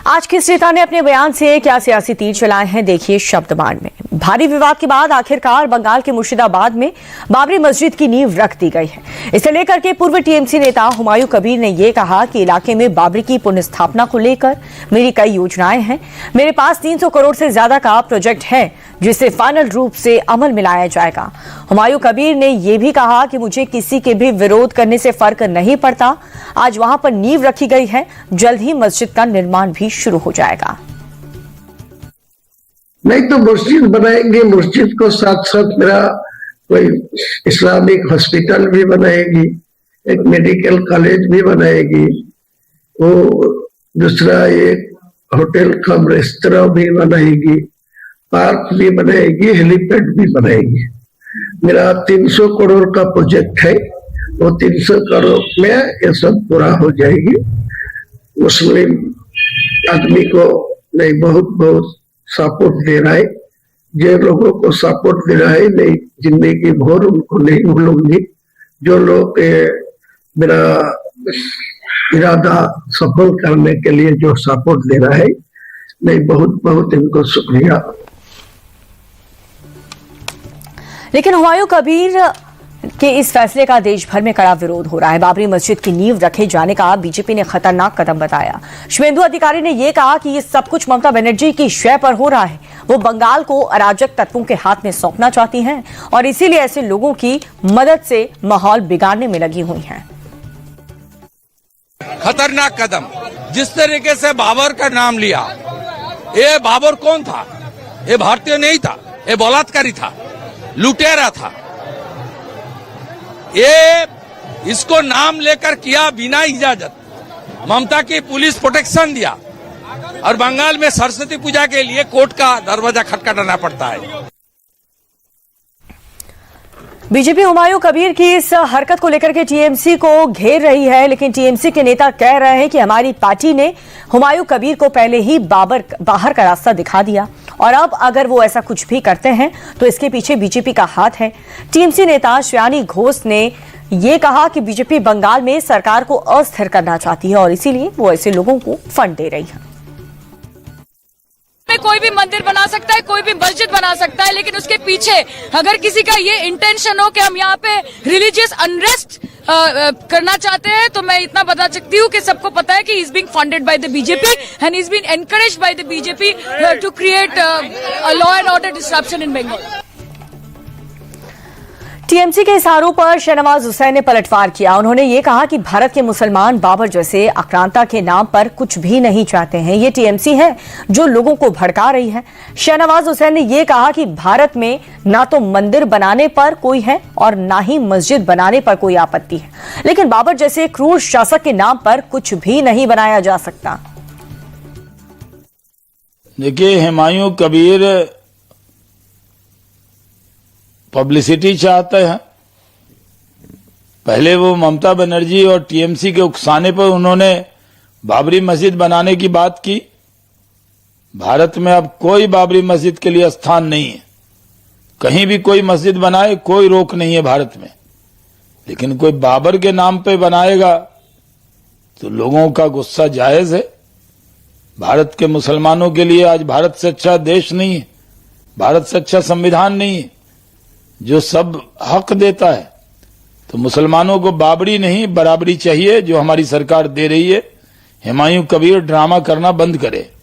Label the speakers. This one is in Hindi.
Speaker 1: आज किस नेता ने अपने बयान से क्या सियासी तीर चलाए हैं, देखिए शब्दबाण में। भारी विवाद के बाद आखिरकार बंगाल के मुर्शिदाबाद में बाबरी मस्जिद की नींव रख दी गई है। इसे लेकर के पूर्व टीएमसी नेता हुमायूं कबीर ने यह कहा कि इलाके में बाबरी की पुनर्स्थापना को लेकर मेरी कई योजनाएं हैं। मेरे पास 300 करोड़ से ज्यादा का प्रोजेक्ट है जिसे फाइनल रूप से अमल में लाया जाएगा। हुमायूं कबीर ने यह भी कहा कि मुझे किसी के भी विरोध करने से फर्क नहीं पड़ता। आज वहां पर नींव रखी गई है, जल्द ही मस्जिद का निर्माण भी शुरू हो जाएगा।
Speaker 2: नहीं तो मस्जिद बनाएंगे, मस्जिद को साथ साथ मेरा कोई इस्लामिक हॉस्पिटल भी बनाएगी, एक मेडिकल कॉलेज भी बनाएगी, वो दूसरा एक होटल कम रेस्तरां भी बनाएगी, पार्क भी बनाएगी, हेलीपैड भी बनाएगी। मेरा 300 करोड़ का प्रोजेक्ट है, वो 300 करोड़ में ये सब पूरा हो जाएगी। मुस्लिम आदमी को नहीं बहुत सपोर्ट दे रहा है, जो लोगों को सपोर्ट दे रहा है नहीं जिंदगी भर उनको नहीं भूलूंगी। जो लोग मेरा इरादा सफल करने के लिए जो सपोर्ट दे रहा है, नहीं बहुत इनको शुक्रिया।
Speaker 1: लेकिन हुमायूं कबीर के इस फैसले का देश भर में कड़ा विरोध हो रहा है। बाबरी मस्जिद की नींव रखे जाने का बीजेपी ने खतरनाक कदम बताया। शुभेंदु अधिकारी ने यह कहा कि ये सब कुछ ममता बनर्जी की शय पर हो रहा है। वो बंगाल को अराजक तत्वों के हाथ में सौंपना चाहती हैं और इसीलिए ऐसे लोगों की मदद से माहौल बिगाड़ने में लगी हुई हैं।
Speaker 3: खतरनाक कदम। जिस तरीके से बाबर का नाम लिया, ये बाबर कौन था? ये भारतीय नहीं था, ये बलात्कारी था, लुटेरा था। ये इसको नाम लेकर किया बिना इजाजत। ममता की पुलिस प्रोटेक्शन दिया और बंगाल में सरस्वती पूजा के लिए कोर्ट का दरवाजा खटखटाना पड़ता है।
Speaker 1: बीजेपी हुमायूं कबीर की इस हरकत को लेकर के टीएमसी को घेर रही है, लेकिन टीएमसी के नेता कह रहे हैं कि हमारी पार्टी ने हुमायूं कबीर को पहले ही बाहर का रास्ता दिखा दिया और अब अगर वो ऐसा कुछ भी करते हैं तो इसके पीछे बीजेपी का हाथ है। टीएमसी नेता श्रेयानी घोष ने ये कहा कि बीजेपी बंगाल में सरकार को अस्थिर करना चाहती है और इसीलिए वो ऐसे लोगों को फंड दे रही है।
Speaker 4: कोई भी मंदिर बना सकता है, कोई भी मस्जिद बना सकता है, लेकिन उसके पीछे अगर किसी का ये इंटेंशन हो कि हम यहाँ पे रिलीजियस अनरेस्ट करना चाहते हैं, तो मैं इतना बता सकती हूँ कि सबको पता है कि he is being funded by the BJP and he is being encouraged by the BJP to create a law and order disruption in Bengal.
Speaker 1: TMC के इशारों पर शहनवाज हुसैन ने पलटवार किया। उन्होंने ये कहा कि भारत के मुसलमान बाबर जैसे आक्रांता के नाम पर कुछ भी नहीं चाहते हैं। ये टीएमसी है जो लोगों को भड़का रही है। शहनवाज हुसैन ने यह कहा कि भारत में ना तो मंदिर बनाने पर कोई है और ना ही मस्जिद बनाने पर कोई आपत्ति है, लेकिन बाबर जैसे क्रूर शासक के नाम पर कुछ भी नहीं बनाया जा सकता।
Speaker 5: देखिए, हुमायूं कबीर पब्लिसिटी चाहते हैं। पहले वो ममता बनर्जी और टीएमसी के उकसाने पर उन्होंने बाबरी मस्जिद बनाने की बात की। भारत में अब कोई बाबरी मस्जिद के लिए स्थान नहीं है। कहीं भी कोई मस्जिद बनाए, कोई रोक नहीं है भारत में। लेकिन कोई बाबर के नाम पे बनाएगा तो लोगों का गुस्सा जायज है। भारत के मुसलमानों के लिए आज भारत से अच्छा देश नहीं है, भारत से अच्छा संविधान नहीं है जो सब हक देता है। तो मुसलमानों को बाबरी नहीं बराबरी चाहिए जो हमारी सरकार दे रही है। हुमायूं कबीर ड्रामा करना बंद करे।